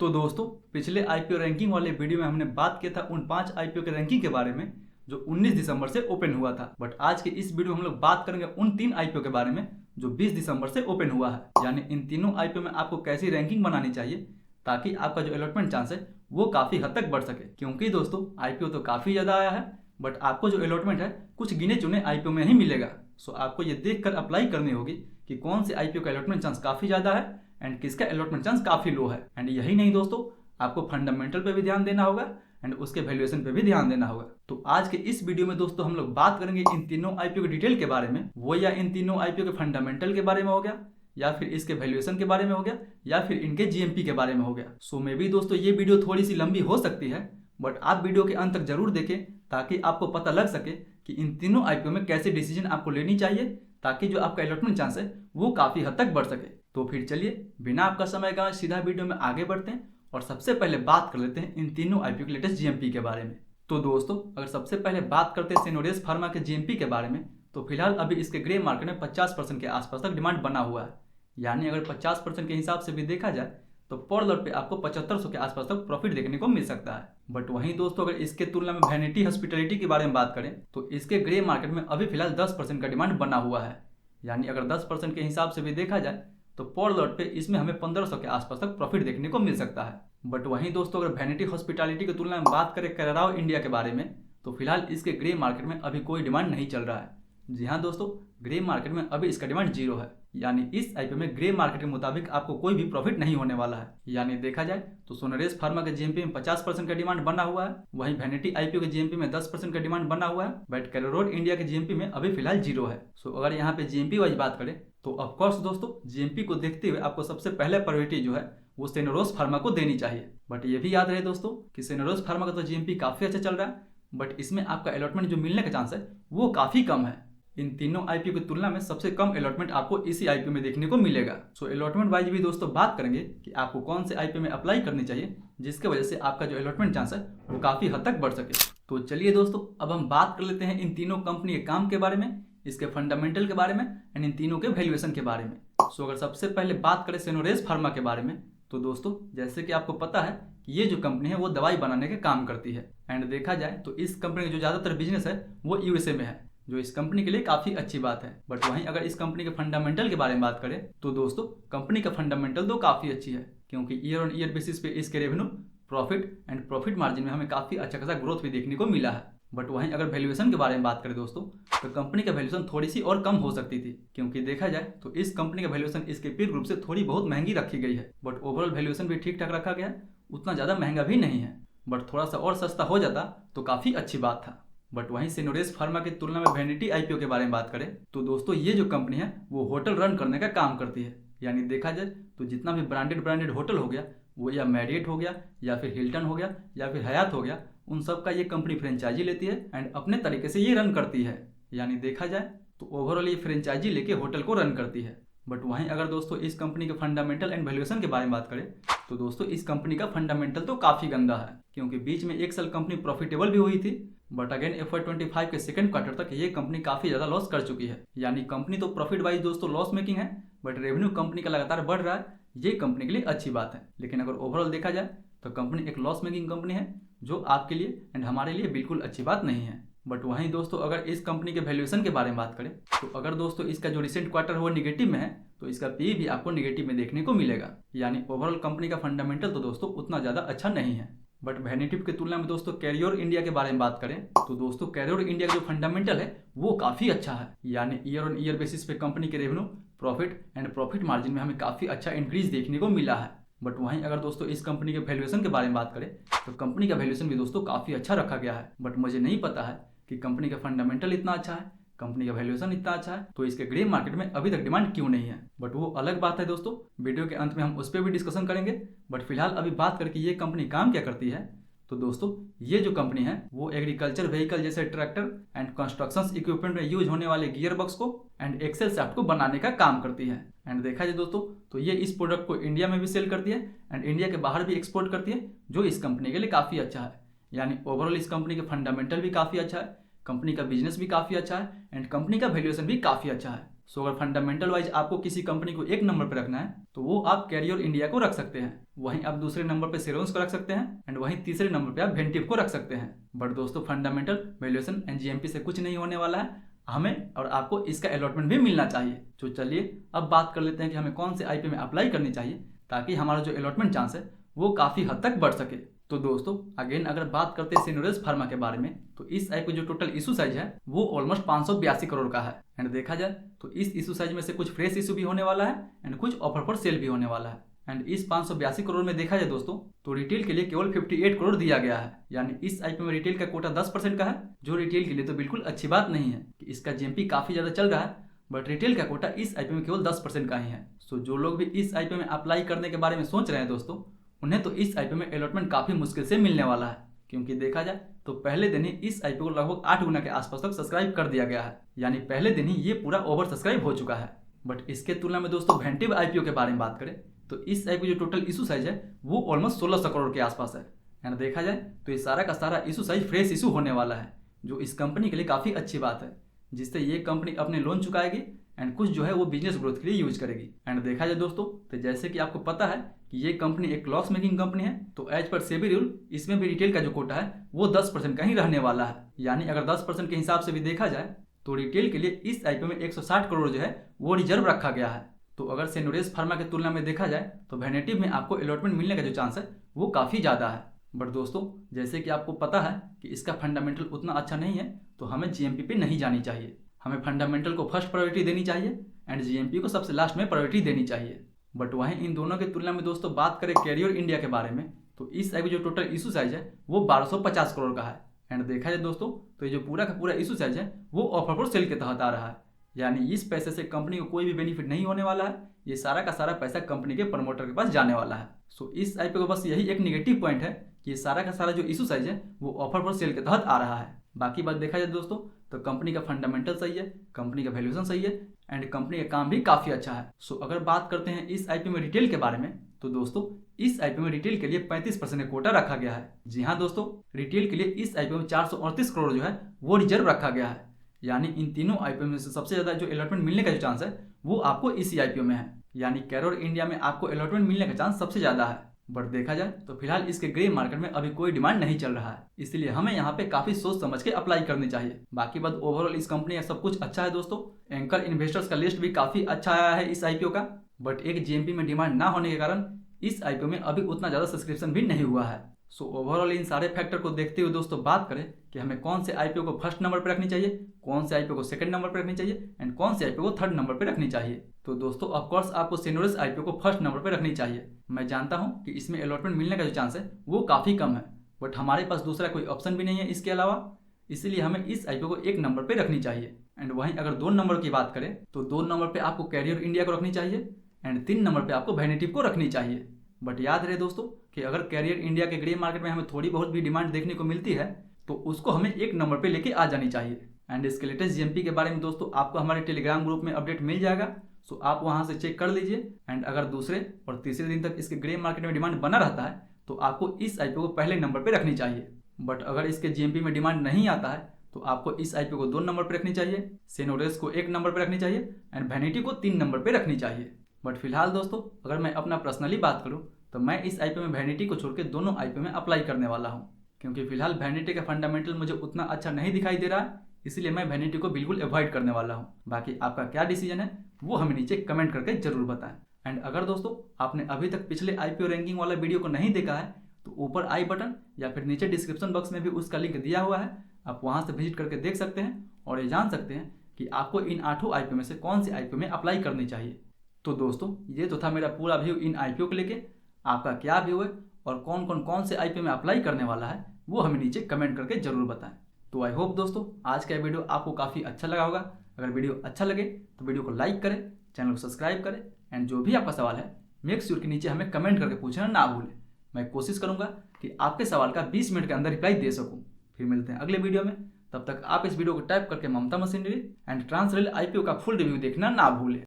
तो दोस्तों पिछले आईपीओ रैंकिंग वाले वीडियो में हमने बात किया था उन 5 आईपीओ के रैंकिंग के बारे में जो 19 दिसंबर से ओपन हुआ था। बट आज के इस वीडियो में हम लोग बात करेंगे उन 3 आईपीओ के बारे में जो 20 दिसंबर से ओपन हुआ है। यानी इन तीनों आईपीओ में आपको कैसी रैंकिंग बनानी चाहिए ताकि आपका जो अलॉटमेंट चांस है वो काफी हद तक बढ़ सके। क्योंकि दोस्तों आईपीओ तो काफी ज्यादा आया है बट आपको जो अलॉटमेंट है कुछ गिने चुने आईपीओ में ही मिलेगा। सो आपको ये देखकर अप्लाई करनी होगी कि कौन से आईपीओ का अलॉटमेंट चांस काफी ज्यादा है एंड किसका अलॉटमेंट चांस काफी लो है। एंड यही नहीं दोस्तों, आपको फंडामेंटल पे भी ध्यान देना होगा एंड उसके वैल्यूएशन पे भी ध्यान देना होगा। तो आज के इस वीडियो में दोस्तों हम लोग बात करेंगे इन तीनों आईपीओ के डिटेल के बारे में, वो या इन तीनों आईपीओ के फंडामेंटल के बारे में हो गया या फिर इसके वैल्यूएशन के बारे में हो गया या फिर इनके जीएमपी के बारे में हो गया। सो मे भी दोस्तों ये वीडियो थोड़ी सी लंबी हो सकती है बट आप वीडियो के अंत तक जरूर देखें ताकि आपको पता लग सके कि इन तीनों आईपीओ में कैसे डिसीजन आपको लेनी चाहिए ताकि जो आपका अलॉटमेंट चांस है वो काफी हद तक बढ़ सके। तो फिर चलिए बिना आपका समय गंवाए सीधा वीडियो में आगे बढ़ते हैं और सबसे पहले बात कर लेते हैं इन तीनों आईपीओ के लेटेस्ट जीएमपी के बारे में। तो दोस्तों अगर सबसे पहले बात करते हैं सिनोरेस फार्मा के जीएमपी के बारे में तो फिलहाल अभी इसके ग्रे मार्केट में 50% के आसपास तक डिमांड बना हुआ है। यानी अगर 50% के हिसाब से भी देखा जाए तो पर लॉट पे आपको 7500 के आसपास तक प्रॉफिट देखने को मिल सकता है। बट वहीं दोस्तों अगर इसके तुलना में वैनिटी हॉस्पिटैलिटी के बारे में बात करें तो इसके ग्रे मार्केट में अभी फिलहाल 10% का डिमांड बना हुआ है। यानी अगर 10% के हिसाब से भी देखा जाए तो पर लॉट पे इसमें हमें 1500 के आसपास तक प्रॉफिट देखने को मिल सकता है। बट वहीं दोस्तों अगर वैनिटी हॉस्पिटैलिटी की तुलना में बात करें कैराराओ इंडिया के बारे में तो फिलहाल इसके ग्रे मार्केट में अभी कोई डिमांड नहीं चल रहा है। जी हाँ दोस्तों, ग्रे मार्केट में अभी इसका डिमांड 0 है। यानी इस आईपीओ में ग्रे मार्केट के मुताबिक आपको कोई भी प्रॉफिट नहीं होने वाला है। यानी देखा जाए तो सोनरेस फार्मा के जीएमपी में 50% का डिमांड बना हुआ है, वहीं वैनिटी आईपीओ के जीएमपी में 10% का डिमांड बना हुआ है बट कैरारोड इंडिया के जीएमपी में अभी फिलहाल 0 है। सो अगर यहाँ पे जीएमपी वाइज बात करें तो ऑफकोर्स दोस्तों जीएमपी को देखते हुए आपको सबसे पहले प्रायोरिटी जो है वो सेनोरोस फार्मा को देनी चाहिए। बट ये भी याद रहे दोस्तों कि सेनोरोस फार्मा का तो जीएमपी काफी अच्छा चल रहा है बट इसमें आपका अलॉटमेंट जो मिलने का चांस है वो काफी कम है। इन तीनों आईपीओ की तुलना में सबसे कम अलॉटमेंट आपको इसी आईपीओ में देखने को मिलेगा। सो अलॉटमेंट वाइज भी दोस्तों बात करेंगे कि आपको कौन से आईपीओ में अप्लाई करनी चाहिए जिसके वजह से आपका जो अलॉटमेंट चांस है वो काफी हद तक बढ़ सके। तो चलिए दोस्तों अब हम बात कर लेते हैं इन तीनों कंपनी के काम के बारे में, इसके फंडामेंटल के बारे में एंड इन तीनों के वैल्यूएशन के बारे में। सो अगर सबसे पहले बात करें सेनोरेस फार्मा के बारे में तो दोस्तों जैसे कि आपको पता है कि ये जो कंपनी है वो दवाई बनाने के काम करती है एंड देखा जाए तो इस कंपनी का जो ज्यादातर बिजनेस है वो यूएसए में है जो इस कंपनी के लिए काफी अच्छी बात है। बट वहीं अगर इस कंपनी के फंडामेंटल के बारे में बात करें तो दोस्तों कंपनी का फंडामेंटल तो काफी अच्छी है क्योंकि ईयर ऑन ईयर बेसिस पे इसके revenue, profit and profit margin में हमें काफी अच्छा खासा ग्रोथ भी देखने को मिला है। बट वहीं अगर वैल्यूएशन के बारे में बात करें दोस्तों तो कंपनी का वैल्यूएशन थोड़ी सी और कम हो सकती थी क्योंकि देखा जाए तो इस कंपनी का वैल्यूएशन इसके पीर ग्रुप से थोड़ी बहुत महंगी रखी गई है। बट ओवरऑल वैल्यूएशन भी ठीक ठाक रखा गया है, उतना ज्यादा महंगा भी नहीं है बट थोड़ा सा और सस्ता हो जाता तो काफी अच्छी बात था। बट वहीं सिनोरेस फार्मा की तुलना में वैनिटी आईपीओ के बारे में बात करें तो दोस्तों ये जो कंपनी है वो होटल रन करने का काम करती है। यानी देखा जाए तो जितना भी ब्रांडेड होटल हो गया वो या मैरियट हो गया या फिर हिल्टन हो गया या फिर हयात हो गया, उन सब का ये कंपनी फ्रेंचाइजी लेती है एंड अपने तरीके से ये रन करती है। यानी देखा जाए तो ओवरऑल ये फ्रेंचाइजी लेके होटल को रन करती है। बट वहीं अगर दोस्तों इस कंपनी के फंडामेंटल एंड वैल्यूएशन के बारे में बात करें तो दोस्तों इस कंपनी का फंडामेंटल तो काफी गंदा है क्योंकि बीच में एक साल कंपनी प्रॉफिटेबल भी हुई थी बट अगेन FY25 के सेकंड क्वार्टर तक ये कंपनी काफी ज्यादा लॉस कर चुकी है। यानी कंपनी तो प्रॉफिट वाइज दोस्तों लॉस मेकिंग है बट रेवेन्यू कंपनी का लगातार बढ़ रहा है, ये कंपनी के लिए अच्छी बात है। लेकिन अगर ओवरऑल देखा जाए तो कंपनी एक लॉस मेकिंग कंपनी है जो आपके लिए एंड हमारे लिए बिल्कुल अच्छी बात नहीं है। बट वहीं दोस्तों अगर इस कंपनी के वैल्यूएशन के बारे में बात करें तो अगर दोस्तों इसका जो रिसेंट क्वार्टर है वो निगेटिव में है तो इसका पी भी आपको निगेटिव में देखने को मिलेगा। यानी ओवरऑल कंपनी का फंडामेंटल तो दोस्तों उतना ज्यादा अच्छा नहीं है। बट वैनिटी की तुलना में दोस्तों कैरियर इंडिया के बारे में बात करें तो दोस्तों कैरियर इंडिया का जो फंडामेंटल है वो काफी अच्छा है। यानी ईयर ऑन ईयर बेसिस पे कंपनी के revenue, profit and profit margin में हमें काफी अच्छा इंक्रीज देखने को मिला है। बट वहीं अगर दोस्तों इस कंपनी के वैल्यूएशन के बारे में बात करें तो कंपनी का वैल्यूएशन भी दोस्तों काफी अच्छा रखा गया है। बट मुझे नहीं पता है कि कंपनी का फंडामेंटल इतना अच्छा है, कंपनी का वैल्यूएशन इतना अच्छा है तो इसके ग्रे मार्केट में अभी तक डिमांड क्यों नहीं है। बट वो अलग बात है दोस्तों, वीडियो के अंत में हम उस पर भी डिस्कशन करेंगे। बट फिलहाल अभी बात करके ये कंपनी काम क्या करती है तो दोस्तों ये जो कंपनी है वो एग्रीकल्चर व्हीकल जैसे ट्रैक्टर एंड कंस्ट्रक्शन इक्विपमेंट में यूज होने वाले गियर बॉक्स को एंड एक्सेल शाफ्ट को बनाने का काम करती है। एंड देखा जाए दोस्तों तो ये इस प्रोडक्ट को इंडिया में भी सेल करती है एंड इंडिया के बाहर भी एक्सपोर्ट करती है जो इस कंपनी के लिए काफी अच्छा है। यानी ओवरऑल इस कंपनी के फंडामेंटल भी काफी अच्छा है, कंपनी का बिजनेस भी काफी अच्छा है एंड कंपनी का वैल्यूएशन भी काफी अच्छा है। सो अगर फंडामेंटल वाइज आपको किसी कंपनी को एक नंबर पर रखना है तो वो आप कैरियर इंडिया को रख सकते हैं, वहीं आप दूसरे नंबर पे सेरोंस को रख सकते हैं एंड वहीं तीसरे नंबर पे आप वेंटिव को रख सकते हैं। बट दोस्तों फंडामेंटल, वैल्यूएशन एंड जीएमपी से कुछ नहीं होने वाला है, हमें और आपको इसका अलॉटमेंट भी मिलना चाहिए। तो चलिए अब बात कर लेते हैं कि हमें कौन से आईपीओ में अप्लाई करनी चाहिए ताकि हमारा जो अलॉटमेंट चांस है वो काफ़ी हद तक बढ़ सके। तो दोस्तों अगेन अगर बात करते हैं सिनोरेस फार्मा के बारे में तो इस आईपीओ जो टोटल इशू साइज है वो ऑलमोस्ट 582 करोड़ का है। एंड देखा जाए तो इस इशू साइज में से कुछ फ्रेश इशू भी होने वाला है एंड कुछ ऑफर पर सेल भी होने वाला है। एंड इस 582 करोड़ में देखा जाए दोस्तों तो रिटेल के लिए केवल 58 करोड़ दिया गया है, यानी इस आईपीओ में रिटेल का कोटा 10% का है, जो रिटेल के लिए तो बिल्कुल अच्छी बात नहीं है कि इसका जीएमपी काफी ज्यादा चल रहा है, बट रिटेल का कोटा इस आईपीओ में केवल 10% का ही है। सो जो लोग भी इस आईपीओ में अप्लाई करने के बारे में सोच रहे हैं दोस्तों, उन्हें तो इस आईपीओ में अलॉटमेंट काफी मुश्किल से मिलने वाला है, क्योंकि देखा जाए तो पहले दिन ही इस आईपीओ को लगभग 8 गुना के आसपास तक सब्सक्राइब कर दिया गया है, यानी पहले दिन ही ये पूरा ओवर सब्सक्राइब हो चुका है। बट इसके तुलना में दोस्तों वेंटिव आईपीओ के बारे में बात करें तो इस आईपीओ जो टोटल इशू साइज है वो ऑलमोस्ट 1600 करोड़ के आसपास है। एंड देखा जाए तो ये सारा का सारा इशू साइज फ्रेश इशू होने वाला है, जो इस कंपनी के लिए काफ़ी अच्छी बात है, जिससे ये कंपनी अपने लोन चुकाएगी एंड कुछ जो है वो बिजनेस ग्रोथ के लिए यूज करेगी। एंड देखा जाए दोस्तों तो जैसे कि आपको पता है कि ये कंपनी एक लॉस मेकिंग कंपनी है, तो एज पर सेबी रूल इसमें भी रिटेल का जो कोटा है वो 10% का ही रहने वाला है, यानी अगर 10% के हिसाब से भी देखा जाए तो रिटेल के लिए इस आईपीओ में 160 करोड़ जो है वो रिजर्व रखा गया है। तो अगर सिनोरेस फार्मा की तुलना में देखा जाए तो वेनेटिव में आपको अलॉटमेंट मिलने का जो चांस है वो काफ़ी ज़्यादा है। बट दोस्तों जैसे कि आपको पता है कि इसका फंडामेंटल उतना अच्छा नहीं है, तो हमें जीएमपी पे नहीं जानी चाहिए, हमें फंडामेंटल को फर्स्ट प्रायोरिटी देनी चाहिए एंड जीएमपी को सबसे लास्ट में प्रायोरिटी देनी चाहिए। बट वहीं इन दोनों की तुलना में दोस्तों बात करें कैरियर इंडिया के बारे में तो इस आईपीओ जो टोटल इशू साइज है वो 1250 करोड़ का है। एंड देखा जाए दोस्तों तो ये जो पूरा का पूरा इशू साइज है वो ऑफर फॉर सेल के तहत आ रहा है, यानी इस पैसे से कंपनी को कोई भी बेनिफिट नहीं होने वाला है, ये सारा का सारा पैसा कंपनी के प्रमोटर के पास जाने वाला है। सो इस आईपीओ का बस यही एक नेगेटिव पॉइंट है कि ये सारा का सारा जो इशू साइज है वो ऑफर फॉर सेल के तहत आ रहा है। बाकी बात देखा जाए दोस्तों तो कंपनी का फंडामेंटल सही है, कंपनी का वैल्यूएशन सही है एंड कंपनी का काम भी काफ़ी अच्छा है। सो अगर बात करते हैं इस आईपीओ में रिटेल के बारे में तो दोस्तों इस आईपीओ में रिटेल के लिए 35% का कोटा रखा गया है। जी हाँ दोस्तों, रिटेल के लिए इस आईपीओ में 438 करोड़ जो है वो रिजर्व रखा गया है, यानी इन तीनों आईपीओ में से सबसे ज़्यादा जो अलॉटमेंट मिलने का जो चांस है वो आपको इसी आईपीओ में है, यानी कैरियर इंडिया में आपको अलॉटमेंट मिलने का चांस सबसे ज़्यादा है। बट देखा जाए तो फिलहाल इसके ग्रे मार्केट में अभी कोई डिमांड नहीं चल रहा है, इसलिए हमें यहाँ पे काफी सोच समझ के अप्लाई करनी चाहिए। बाकी बात ओवरऑल इस कंपनी का सब कुछ अच्छा है दोस्तों, एंकर इन्वेस्टर्स का लिस्ट भी काफी अच्छा आया है इस आईपीओ का, बट एक जीएमपी में डिमांड ना होने के कारण इस आईपीओ में अभी उतना ज्यादा सब्सक्रिप्शन भी नहीं हुआ है। सो ओवरऑल इन सारे फैक्टर को देखते हुए दोस्तों बात करें कि हमें कौन से आईपीओ को फर्स्ट नंबर पर रखनी चाहिए, कौन से आईपीओ को सेकंड नंबर पर रखनी चाहिए एंड कौन से आईपीओ को थर्ड नंबर पर रखनी चाहिए, तो दोस्तों ऑफकोर्स आपको सिनोरेस आईपीओ को फर्स्ट नंबर पर रखनी चाहिए। मैं जानता हूं कि इसमें अलॉटमेंट मिलने का जो चांस है वो काफ़ी कम है, बट हमारे पास दूसरा कोई ऑप्शन भी नहीं है इसके अलावा, इसलिए हमें इस आईपीओ को एक नंबर पर रखनी चाहिए। एंड वहीं अगर 2 नंबर की बात करें तो 2 नंबर पर आपको कैरियर इंडिया को रखनी चाहिए एंड 3 नंबर पर आपको वेनेटिव को रखनी चाहिए। बट याद रहे दोस्तों कि अगर कैरियर इंडिया के ग्रे मार्केट में हमें थोड़ी बहुत भी डिमांड देखने को मिलती है तो उसको हमें एक नंबर पे लेके आ जानी चाहिए। एंड इसके लेटेस्ट जीएमपी के बारे में दोस्तों आपको हमारे टेलीग्राम ग्रुप में अपडेट मिल जाएगा, सो आप वहां से चेक कर लीजिए। एंड अगर दूसरे और तीसरे दिन तक इसके ग्रे मार्केट में डिमांड बना रहता है तो आपको इस आईपीओ को पहले नंबर पर रखनी चाहिए। बट अगर इसके जीएमपी में डिमांड नहीं आता है तो आपको इस आईपीओ को 2 नंबर पर रखनी चाहिए, सिनोरेस को 1 नंबर पर रखनी चाहिए एंड वेनिटी को 3 नंबर पर रखनी चाहिए। बट फिलहाल दोस्तों अगर मैं अपना पर्सनली बात करूँ तो मैं इस आईपीओ में वेनिटी को छोड़ के दोनों आईपीओ में अप्लाई करने वाला हूं, क्योंकि फिलहाल वेनिटी का फंडामेंटल मुझे उतना अच्छा नहीं दिखाई दे रहा है, इसलिए मैं वेनिटी को बिल्कुल अवॉइड करने वाला हूं। बाकी आपका क्या डिसीजन है वो हमें नीचे कमेंट करके जरूर बताएं। एंड अगर दोस्तों आपने अभी तक पिछले आईपीओ रैंकिंग वाला वीडियो को नहीं देखा है तो ऊपर आई बटन या फिर नीचे डिस्क्रिप्शन बॉक्स में भी उसका लिंक दिया हुआ है, आप वहां से विजिट करके देख सकते हैं और ये जान सकते हैं कि आपको इन 8 आईपीओ में से कौन से आईपीओ में अप्लाई करनी चाहिए। तो दोस्तों ये तो था मेरा पूरा व्यू इन आईपीओ को लेके, आपका क्या व्यू है और कौन से आईपीओ में अप्लाई करने वाला है वो हमें नीचे कमेंट करके जरूर बताएं। तो आई होप दोस्तों आज का वीडियो आपको काफ़ी अच्छा लगा होगा। अगर वीडियो अच्छा लगे तो वीडियो को लाइक करें, चैनल को सब्सक्राइब करें एंड जो भी आपका सवाल है मेक श्योर के नीचे हमें कमेंट करके पूछना ना भूलें। मैं कोशिश करूंगा कि आपके सवाल का 20 मिनट के अंदर रिप्लाई दे सकूं। फिर मिलते हैं अगले वीडियो में, तब तक आप इस वीडियो को टाइप करके ममता मशीनरी एंड ट्रांसरेल आईपीओ का फुल रिव्यू देखना ना भूलें।